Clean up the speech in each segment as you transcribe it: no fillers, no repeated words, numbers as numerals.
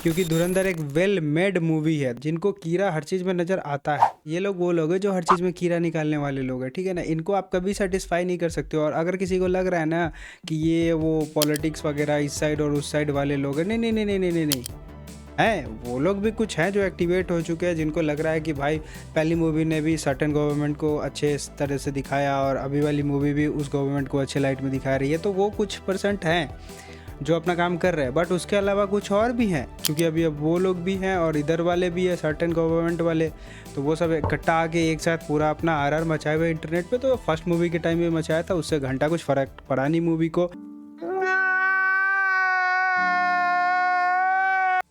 क्योंकि धुरंधर एक well made movie है। जिनको कीड़ा हर चीज़ में नज़र आता है, ये लोग वो लोग हैं जो हर चीज़ में कीड़ा निकालने वाले लोग हैं, ठीक है ना। इनको आप कभी सेटिस्फाई नहीं कर सकते। और अगर किसी को लग रहा है ना कि ये वो पॉलिटिक्स वगैरह इस साइड और उस साइड वाले लोग हैं, नहीं नहीं नहीं नहीं नहीं नहीं नहीं हैं। वो लोग भी कुछ हैं जो एक्टिवेट हो चुके हैं, जिनको लग रहा है कि भाई पहली मूवी ने भी सर्टेन गवर्नमेंट को अच्छे तरह से दिखाया और अभी वाली मूवी भी उस गवर्नमेंट को अच्छे लाइट में दिखा रही है। तो वो कुछ परसेंट हैं जो अपना काम कर रहे हैं, बट उसके अलावा कुछ और भी हैं, क्योंकि अभी अब वो लोग भी हैं और इधर वाले भी हैं सर्टेन गवर्नमेंट वाले। तो वो सब इकट्ठा आके एक साथ पूरा अपना आरआर मचाए हुए इंटरनेट पे। तो फर्स्ट मूवी के टाइम में मचाया था, उससे घंटा कुछ फ़र्क पड़ा नहीं मूवी को।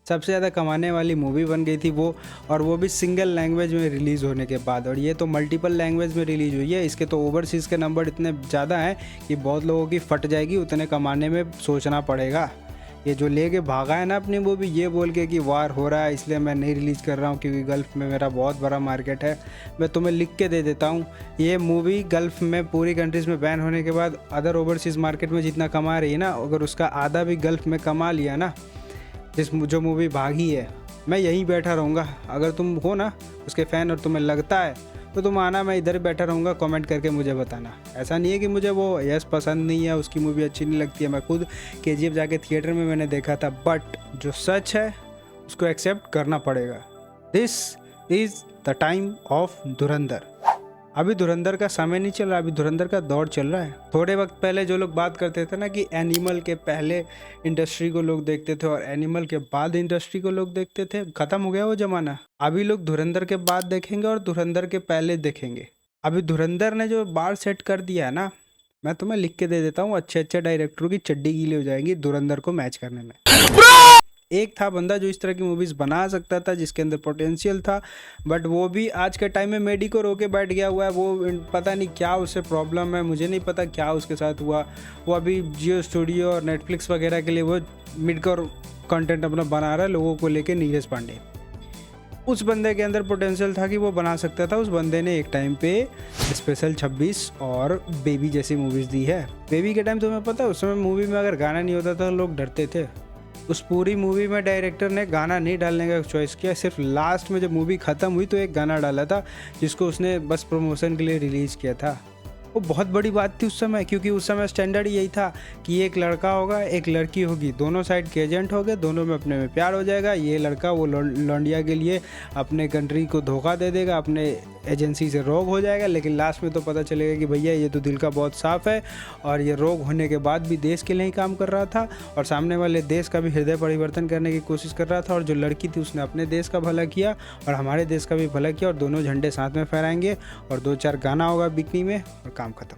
सबसे ज़्यादा कमाने वाली मूवी बन गई थी वो, और वो भी सिंगल लैंग्वेज में रिलीज़ होने के बाद। और ये तो मल्टीपल लैंग्वेज में रिलीज़ हुई है। इसके तो ओवरसीज़ के नंबर इतने ज़्यादा हैं कि बहुत लोगों की फट जाएगी, उतने कमाने में सोचना पड़ेगा। ये जो लेके भागा है ना अपनी मूवी, ये बोल के कि वार हो रहा है इसलिए मैं नहीं रिलीज़ कर रहा हूँ क्योंकि गल्फ़ में मेरा बहुत बड़ा मार्केट है। मैं तुम्हें लिख के दे देता हूँ, ये मूवी गल्फ़ में पूरी कंट्रीज़ में बैन होने के बाद अदर ओवरसीज़ मार्केट में जितना कमा रही है ना, अगर उसका आधा भी गल्फ़ में कमा लिया ना जो मूवी भागी है, मैं यहीं बैठा रहूँगा। अगर तुम हो ना उसके फ़ैन और तुम्हें लगता है तो तुम आना, मैं इधर बैठा रहूँगा, कमेंट करके मुझे बताना। ऐसा नहीं है कि मुझे वो यस पसंद नहीं है, उसकी मूवी अच्छी नहीं लगती है। मैं खुद केजीएफ जाके थिएटर में मैंने देखा था, बट जो सच है उसको एक्सेप्ट करना पड़ेगा। This is the time of धुरंधर। अभी धुरंधर का समय नहीं चल रहा, अभी धुरंधर का दौर चल रहा है। थोड़े वक्त पहले जो लोग बात करते थे ना कि एनिमल के पहले इंडस्ट्री को लोग देखते थे और एनिमल के बाद इंडस्ट्री को लोग देखते थे, खत्म हो गया वो जमाना। अभी लोग धुरंधर के बाद देखेंगे और धुरंधर के पहले देखेंगे। अभी धुरंधर ने जो बार सेट कर दिया है ना, मैं तुम्हें लिख के दे देता हूँ, अच्छे अच्छे डायरेक्टरों की चड्डी गीली हो जाएंगी धुरंधर को मैच करने में। एक था बंदा जो इस तरह की मूवीज़ बना सकता था, जिसके अंदर पोटेंशियल था, बट वो भी आज के टाइम में मेडी को रोके बैठ गया हुआ है। वो पता नहीं क्या उससे प्रॉब्लम है, मुझे नहीं पता क्या उसके साथ हुआ। वो अभी जियो स्टूडियो और नेटफ्लिक्स वगैरह के लिए वो मिडकोर कंटेंट अपना बना रहा है लोगों को लेके। नीरज पांडे, उस बंदे के अंदर पोटेंशियल था कि वो बना सकता था। उस बंदे ने एक टाइम पे स्पेशल 26 और बेबी जैसी मूवीज़ दी है। बेबी के टाइम तुम्हें पता है उस समय मूवी में अगर गाना नहीं होता था तो लोग डरते थे। उस पूरी मूवी में डायरेक्टर ने गाना नहीं डालने का चॉइस किया, सिर्फ लास्ट में जब मूवी ख़त्म हुई तो एक गाना डाला था जिसको उसने बस प्रमोशन के लिए रिलीज़ किया था। वो बहुत बड़ी बात थी उस समय, क्योंकि उस समय स्टैंडर्ड यही था कि एक लड़का होगा एक लड़की होगी, दोनों साइड के एजेंट हो गए, दोनों में अपने में प्यार हो जाएगा। ये लड़का वो लौंडिया के लिए अपने कंट्री को धोखा दे देगा, अपने एजेंसी से रोग हो जाएगा। लेकिन लास्ट में तो पता चलेगा कि भैया ये तो दिल का बहुत साफ़ है और ये रोग होने के बाद भी देश के लिए ही काम कर रहा था और सामने वाले देश का भी हृदय परिवर्तन करने की कोशिश कर रहा था। और जो लड़की थी उसने अपने देश का भला किया और हमारे देश का भी भला किया, और दोनों झंडे साथ में फहराएंगे और 2-4 गाना होगा बिकनी में और काम खत्म।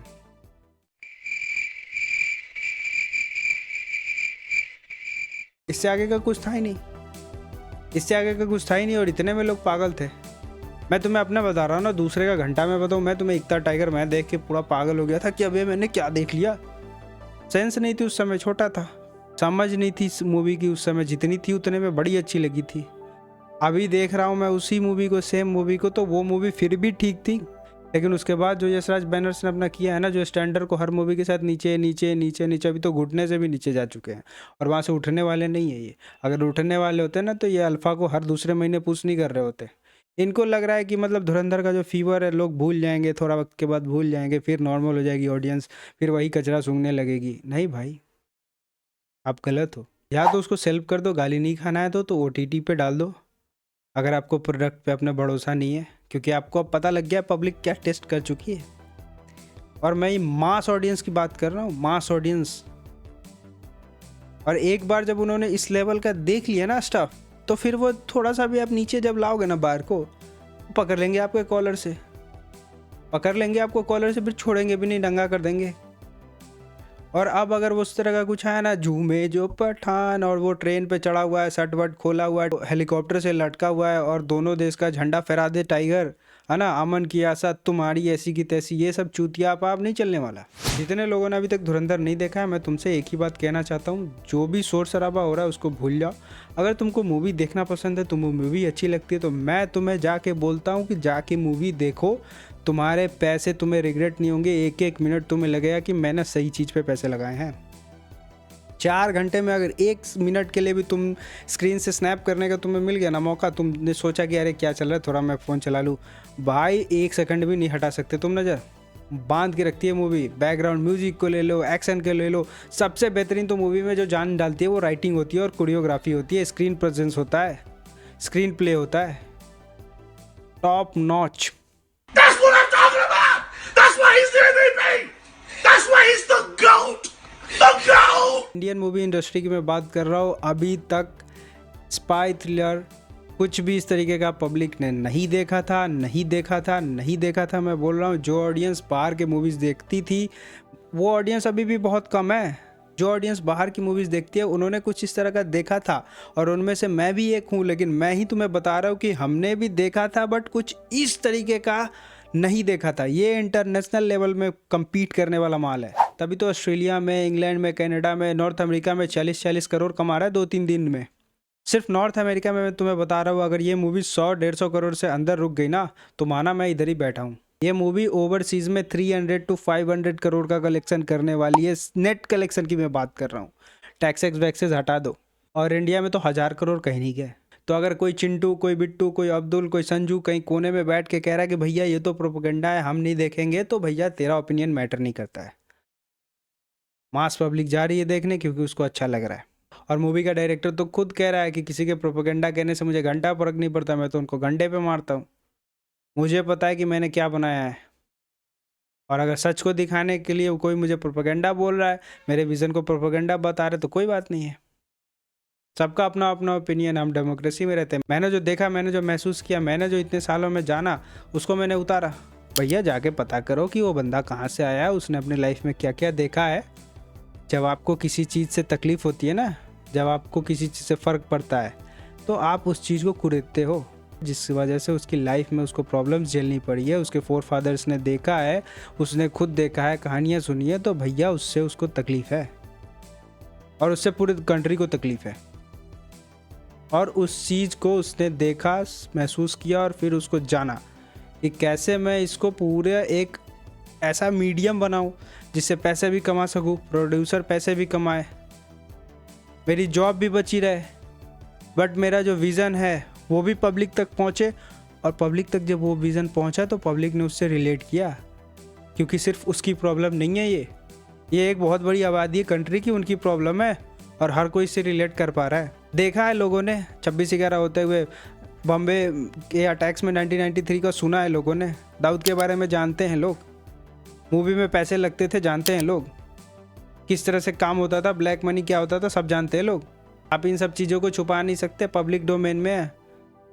इससे आगे का कुछ था ही नहीं, इससे आगे का कुछ था ही नहीं। और इतने में लोग पागल थे। मैं तुम्हें अपना बता रहा हूँ ना, दूसरे का घंटा में बताऊँ। मैं तुम्हें इकता टाइगर मैं देख के पूरा पागल हो गया था कि अबे मैंने क्या देख लिया। सेंस नहीं थी उस समय, छोटा था, समझ नहीं थी इस मूवी की उस समय। जितनी थी उतने में बड़ी अच्छी लगी थी। अभी देख रहा हूँ मैं उसी मूवी को, सेम मूवी को, तो वो मूवी फिर भी ठीक थी। लेकिन उसके बाद जो यशराज बैनर्स ने अपना किया है ना, जो स्टैंडर्ड को हर मूवी के साथ नीचे नीचे नीचे नीचे, अभी तो घुटने से भी नीचे जा चुके हैं और वहाँ से उठने वाले नहीं है ये। अगर उठने वाले होते ना तो ये अल्फ़ा को हर दूसरे महीने पुश नहीं कर रहे होते। इनको लग रहा है कि मतलब धुरंधर का जो फीवर है लोग भूल जाएंगे, थोड़ा वक्त के बाद भूल जाएंगे, फिर नॉर्मल हो जाएगी ऑडियंस, फिर वही कचरा सूंघने लगेगी। नहीं भाई, आप गलत हो। या तो उसको सेल्फ कर दो, गाली नहीं खाना है तो OTT पे डाल दो, अगर आपको प्रोडक्ट पे अपना भरोसा नहीं है, क्योंकि आपको अब पता लग गया पब्लिक क्या टेस्ट कर चुकी है। और मैं ये मास ऑडियंस की बात कर रहा हूँ, मास ऑडियंस। और एक बार जब उन्होंने इस लेवल का देख लिया ना स्टफ, तो फिर वो थोड़ा सा भी आप नीचे जब लाओगे ना बार को, पकड़ लेंगे आपके कॉलर से, पकड़ लेंगे आपको कॉलर से, फिर छोड़ेंगे भी नहीं, दंगा कर देंगे। और अब अगर वो उस तरह का कुछ है ना, झूमे जो पठान, और वो ट्रेन पे चढ़ा हुआ है, शर्ट वर्ट खोला हुआ है, हेलीकॉप्टर से लटका हुआ है और दोनों देश का झंडा फहरा दे टाइगर, है ना, अमन की आशा तुम्हारी ऐसी की तैसी, ये सब चूतिया पाप नहीं चलने वाला। जितने लोगों ने अभी तक धुरंधर नहीं देखा है, मैं तुमसे एक ही बात कहना चाहता हूँ, जो भी शोर शराबा हो रहा है उसको भूल जाओ। अगर तुमको मूवी देखना पसंद है, तुमको मूवी अच्छी लगती है, तो मैं तुम्हें जाके बोलता हूँ कि जाके मूवी देखो। तुम्हारे पैसे तुम्हें रिग्रेट नहीं होंगे, एक एक मिनट तुम्हें लगेगा कि मैंने सही चीज़ पे पैसे लगाए हैं। 4 घंटे में अगर 1 मिनट के लिए भी तुम स्क्रीन से स्नैप करने का तुम्हें मिल गया ना मौका, तुमने सोचा कि अरे क्या चल रहा है, थोड़ा मैं फ़ोन चला लूँ, भाई 1 सेकंड भी नहीं हटा सकते तुम नज़र। बांध के रखती है मूवी। बैकग्राउंड म्यूजिक को ले लो, एक्शन को ले लो, सबसे बेहतरीन तो मूवी में जो जान डालती है वो राइटिंग होती है और कोरियोग्राफी होती है, स्क्रीन प्रेजेंस होता है, स्क्रीन प्ले होता है, top notch. That's what I'm talking about. That's why he's the MVP. That's why he's the GOAT. The GOAT. Indian movie industry की मैं बात कर रहा हूँ, अभी तक स्पाई थ्रिलर कुछ भी इस तरीके का पब्लिक ने नहीं देखा था, नहीं देखा था, नहीं देखा था। मैं बोल रहा हूँ जो ऑडियंस बाहर के मूवीज़ देखती थी वो ऑडियंस अभी भी बहुत कम है। जो ऑडियंस बाहर की मूवीज़ देखती है उन्होंने कुछ इस तरह का देखा था और उनमें से मैं भी एक हूँ, लेकिन मैं ही तुम्हें बता रहा हूँ कि हमने भी देखा था बट कुछ इस तरीके का नहीं देखा था। ये इंटरनेशनल लेवल में compete करने वाला माल है, तभी तो ऑस्ट्रेलिया में, इंग्लैंड में, कनाडा में, नॉर्थ अमेरिका में 40-40 करोड़ कमा रहा है 2-3 दिन में। सिर्फ नॉर्थ अमेरिका में मैं तुम्हें बता रहा हूँ, अगर ये मूवी 100-150 करोड़ से अंदर रुक गई ना तो माना मैं इधर ही बैठा हूँ। ये मूवी ओवरसीज़ में 300 to 500 करोड़ का कलेक्शन करने वाली है। नेट कलेक्शन की मैं बात कर रहा हूँ, टैक्सेस वैक्सेस हटा दो, और इंडिया में तो 1000 करोड़ कहीं नहीं गए। तो अगर कोई चिंटू, कोई बिट्टू, कोई अब्दुल, कोई संजू कहीं कोने में बैठ के कह रहा है कि भैया ये तो प्रोपेगेंडा है, हम नहीं देखेंगे, तो भैया तेरा ओपिनियन मैटर नहीं करता है। मास पब्लिक जा रही है देखने क्योंकि उसको अच्छा लग रहा है, और मूवी का डायरेक्टर तो खुद कह रहा है कि किसी के प्रोपेगेंडा कहने से मुझे घंटा फर्क नहीं पड़ता, मैं तो उनको घंटे पे मारता हूँ। मुझे पता है कि मैंने क्या बनाया है, और अगर सच को दिखाने के लिए कोई मुझे प्रोपेगेंडा बोल रहा है, मेरे विज़न को प्रोपेगेंडा बता रहे, तो कोई बात नहीं है। सबका अपना अपना ओपिनियन, हम डेमोक्रेसी में रहते हैं। मैंने जो देखा, मैंने जो महसूस किया, मैंने जो इतने सालों में जाना, उसको मैंने उतारा। भैया जाके पता करो कि वो बंदा कहाँ से आया है, उसने अपनी लाइफ में क्या क्या देखा है। जब आपको किसी चीज़ से तकलीफ़ होती है ना, जब आपको किसी चीज़ से फ़र्क पड़ता है, तो आप उस चीज़ को कुरेदते हो, जिस वजह से उसकी लाइफ में उसको प्रॉब्लम्स झेलनी पड़ी है। उसके फोर फादर्स ने देखा है, उसने खुद देखा है, कहानियाँ सुनी है, तो भैया उससे उसको तकलीफ़ है, और उससे पूरी कंट्री को तकलीफ़ है। और उस चीज़ को उसने देखा, महसूस किया, और फिर उसको जाना कि कैसे मैं इसको पूरे एक ऐसा मीडियम बनाऊं जिससे पैसे भी कमा सकूं, प्रोड्यूसर पैसे भी कमाए, मेरी जॉब भी बची रहे, बट मेरा जो विज़न है वो भी पब्लिक तक पहुंचे। और पब्लिक तक जब वो विज़न पहुंचा तो पब्लिक ने उससे रिलेट किया, क्योंकि सिर्फ उसकी प्रॉब्लम नहीं है, ये एक बहुत बड़ी आबादी है कंट्री की, उनकी प्रॉब्लम है, और हर कोई इससे रिलेट कर पा रहा है। देखा है लोगों ने 26/11 होते हुए, बॉम्बे के अटैक्स में 1993 का सुना है लोगों ने, दाऊद के बारे में जानते हैं लोग, मूवी में पैसे लगते थे जानते हैं लोग, किस तरह से काम होता था, ब्लैक मनी क्या होता था सब जानते हैं लोग। आप इन सब चीज़ों को छुपा नहीं सकते, पब्लिक डोमेन में है।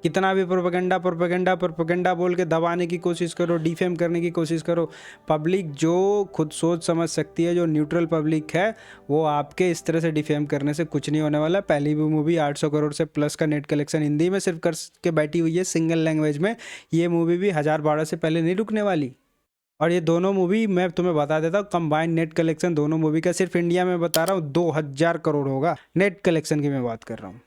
कितना भी प्रोपेगेंडा प्रोपेगेंडा प्रोपेगेंडा बोल के दबाने की कोशिश करो, डिफेम करने की कोशिश करो, पब्लिक जो खुद सोच समझ सकती है, जो न्यूट्रल पब्लिक है, वो आपके इस तरह से डिफेम करने से कुछ नहीं होने वाला। पहली भी मूवी 800 करोड़ से प्लस का नेट कलेक्शन हिंदी में सिर्फ कर के बैठी हुई है, सिंगल लैंग्वेज में। ये मूवी भी 1012 से पहले नहीं रुकने वाली। और ये दोनों मूवी मैं तुम्हें बता देता हूँ, कंबाइंड नेट कलेक्शन दोनों मूवी का सिर्फ इंडिया में बता रहा हूँ 2000 करोड़ होगा। नेट कलेक्शन की मैं बात कर रहा हूँ।